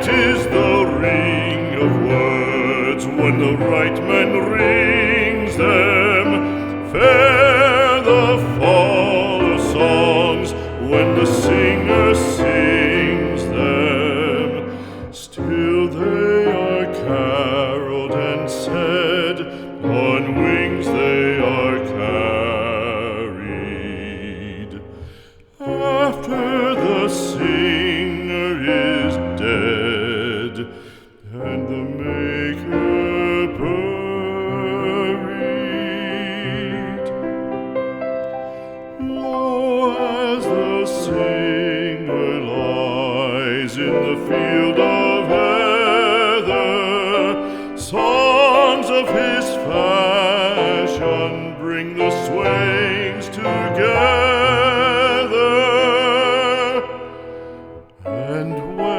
is the ring of words when the right man rings them. Fair the fall of songs when the singer sings them. Still they are caroled and said, on wings they are carried. After the singer is dead and the maker buried, lo, as the singer lies in the field of heather, songs of his fashion bring the swains together. And when